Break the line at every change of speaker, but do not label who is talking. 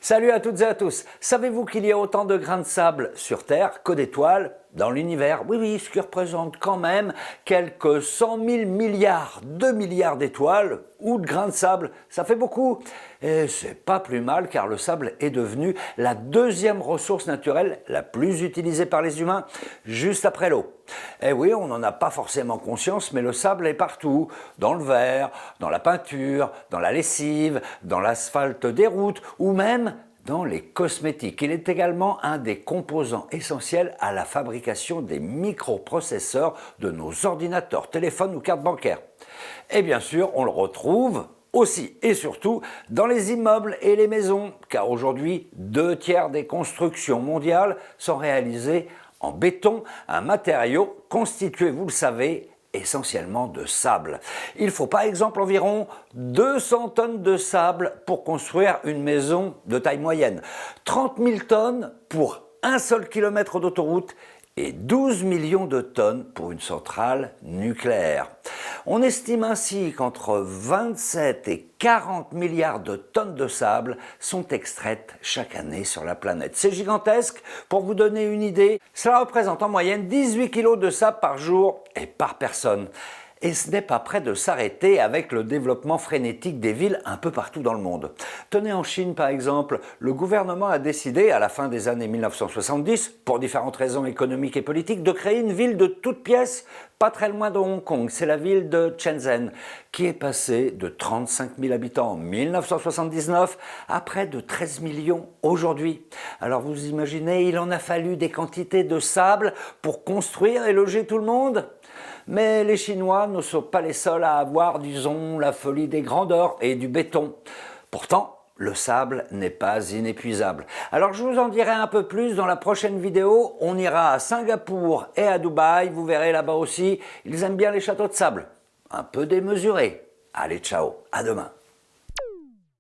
Salut à toutes et à tous. Savez-vous qu'il y a autant de grains de sable sur Terre que d'étoiles dans l'univers? Oui, ce qui représente quand même quelques 100 000 milliards, 2 milliards d'étoiles ou de grains de sable. Ça fait beaucoup. Et c'est pas plus mal car le sable est devenu la deuxième ressource naturelle la plus utilisée par les humains, juste après l'eau. Et oui, on n'en a pas forcément conscience, mais le sable est partout, dans le verre, dans la peinture, dans la lessive, dans l'asphalte des routes ou même dans les cosmétiques. Il est également un des composants essentiels à la fabrication des microprocesseurs de nos ordinateurs, téléphones ou cartes bancaires. Et bien sûr, on le retrouve aussi et surtout dans les immeubles et les maisons, car aujourd'hui, 2/3 des constructions mondiales sont réalisées en béton, un matériau constitué, vous le savez, essentiellement de sable. Il faut par exemple environ 200 tonnes de sable pour construire une maison de taille moyenne, 30 000 tonnes pour un seul kilomètre d'autoroute et 12 millions de tonnes pour une centrale nucléaire. On estime ainsi qu'entre 27 et 40 milliards de tonnes de sable sont extraites chaque année sur la planète. C'est gigantesque. Pour vous donner une idée, cela représente en moyenne 18 kg de sable par jour et par personne. Et ce n'est pas près de s'arrêter avec le développement frénétique des villes un peu partout dans le monde. Tenez, en Chine par exemple, le gouvernement a décidé à la fin des années 1970, pour différentes raisons économiques et politiques, de créer une ville de toutes pièces, pas très loin de Hong Kong. C'est la ville de Shenzhen, qui est passée de 35 000 habitants en 1979 à près de 13 millions aujourd'hui. Alors vous imaginez, il en a fallu des quantités de sable pour construire et loger tout le monde ? Mais les Chinois ne sont pas les seuls à avoir, disons, la folie des grandeurs et du béton. Pourtant, le sable n'est pas inépuisable. Alors je vous en dirai un peu plus dans la prochaine vidéo. On ira à Singapour et à Dubaï. Vous verrez là-bas aussi, ils aiment bien les châteaux de sable. Un peu démesurés. Allez, ciao, à demain.